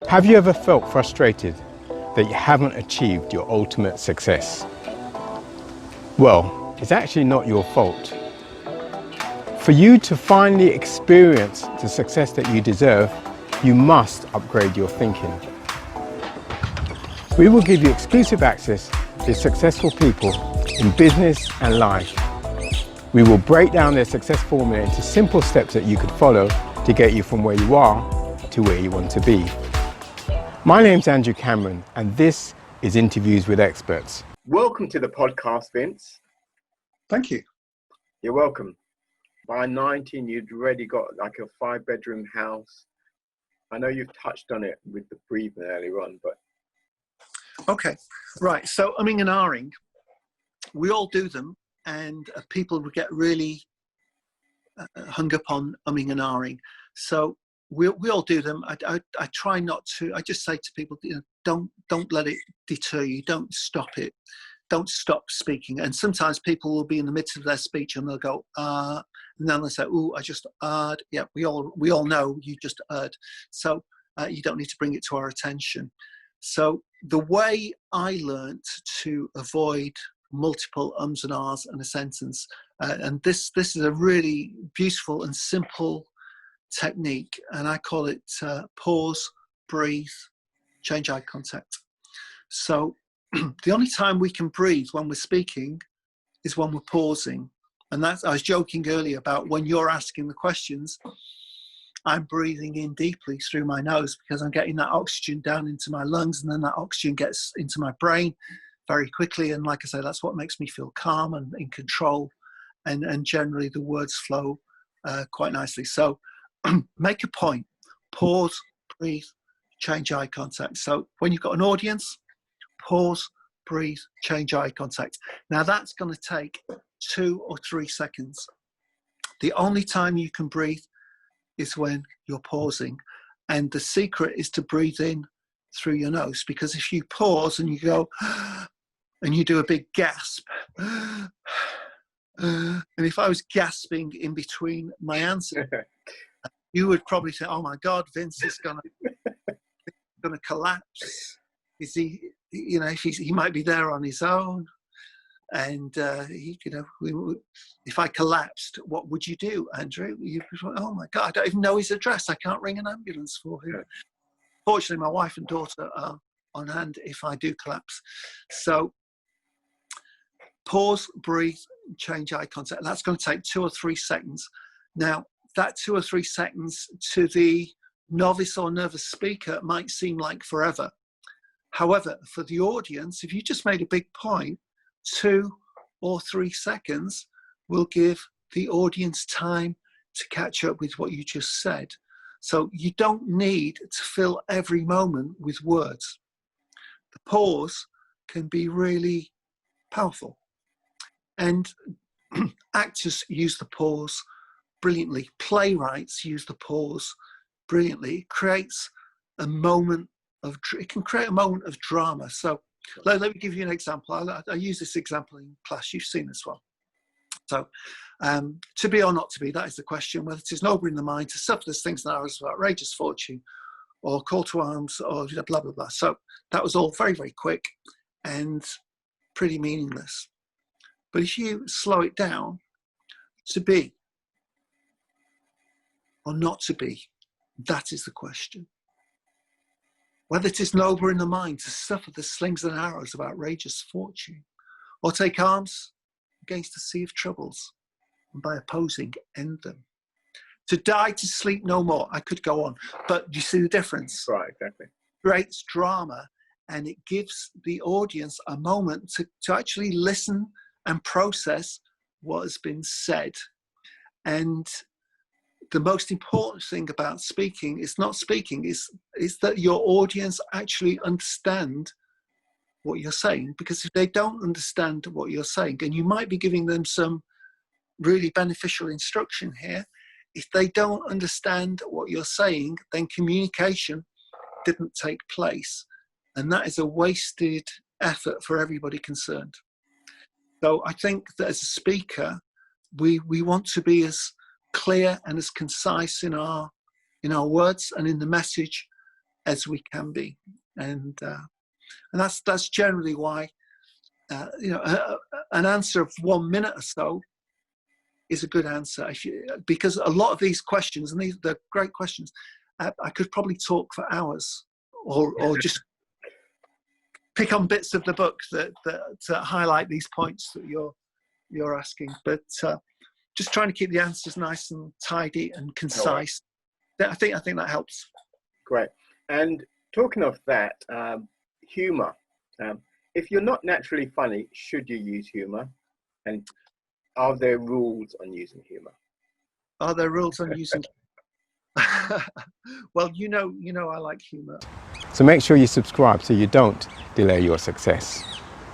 Have you ever felt frustrated that you haven't achieved your ultimate success? Well, it's actually not your fault. For you to finally experience the success that you deserve, you must upgrade your thinking. We will give you exclusive access to successful people in business and life. We will break down their success formula into simple steps that you could follow to get you from where you are to where you want to be. My name's Andrew Cameron, and this is Interviews with Experts. Welcome to the podcast, Vince. Thank you. You're welcome. By 19, you'd already got like a 5-bedroom house. I know you've touched on it with the breathing earlier on, but... Okay, right. So umming and ahhing, we all do them, and people would get really hung up on umming and ahhing. So we all do them. I try not to. I just say to people, don't let it deter you. Don't stop it. Don't stop speaking. And sometimes people will be in the midst of their speech and they'll go, and then they'll say, "Oh, I just yeah, we all know you just so you don't need to bring it to our attention." So the way I learned to avoid multiple ums and ahs in a sentence, and this is a really beautiful and simple technique, and I call it pause, breathe, change eye contact. So the only time we can breathe when we're speaking is when we're pausing. And that's, I was joking earlier about when you're asking the questions, I'm breathing in deeply through my nose because I'm getting that oxygen down into my lungs, and then that oxygen gets into my brain very quickly. And like I say, that's what makes me feel calm and in control. And generally the words flow quite nicely. So make a point, pause, breathe, change eye contact. So when you've got an audience, pause, breathe, change eye contact. Now that's going to take 2 or 3 seconds. The only time you can breathe is when you're pausing. And the secret is to breathe in through your nose, because if you pause and you go, and you do a big gasp, and if I was gasping in between my answer, you would probably say, "Oh my God, Vince is gonna collapse. Is he? He might be there on his own, and if I collapsed, what would you do, Andrew?" You go, "Oh my God, I don't even know his address. I can't ring an ambulance for him." Fortunately, my wife and daughter are on hand if I do collapse. So pause, breathe, change eye contact. That's going to take 2 or 3 seconds. Now, that 2 or 3 seconds to the novice or nervous speaker might seem like forever. However, for the audience, if you just made a big point, 2 or 3 seconds will give the audience time to catch up with what you just said. So you don't need to fill every moment with words. The pause can be really powerful. And actors use the pause brilliantly. Playwrights use the pause brilliantly. It creates a moment of, it can create a moment of drama. So let me give you an example. I use this example in class. You've seen this one. So to be or not to be, that is the question, whether it is noble in the mind to suffer the things that are of outrageous fortune, or call to arms, or blah, blah, blah. So that was all very, very quick and pretty meaningless. But if you slow it down, to be or not to be, that is the question. Whether it is noble in the mind to suffer the slings and arrows of outrageous fortune, or take arms against a sea of troubles, and by opposing end them. To die, to sleep no more. I could go on, but you see the difference? Right, exactly. Creates drama, and it gives the audience a moment to actually listen and process what has been said. And the most important thing about speaking is not speaking, is that your audience actually understand what you're saying. Because if they don't understand what you're saying, and you might be giving them some really beneficial instruction here, if they don't understand what you're saying, then communication didn't take place. And that is a wasted effort for everybody concerned. So I think that as a speaker, we want to be as clear and as concise in our words and in the message as we can be, and that's generally why an answer of 1 minute or so is a good answer. Because a lot of these questions, and they're great questions, I could probably talk for hours, or just pick on bits of the book that highlight these points that you're asking. But just trying to keep the answers nice and tidy and concise. Right. I think that helps. Great. And talking of that, humor. If you're not naturally funny, should you use humor? And are there rules on using humor? Are there rules on using? Well, I like humor. So make sure you subscribe so you don't delay your success.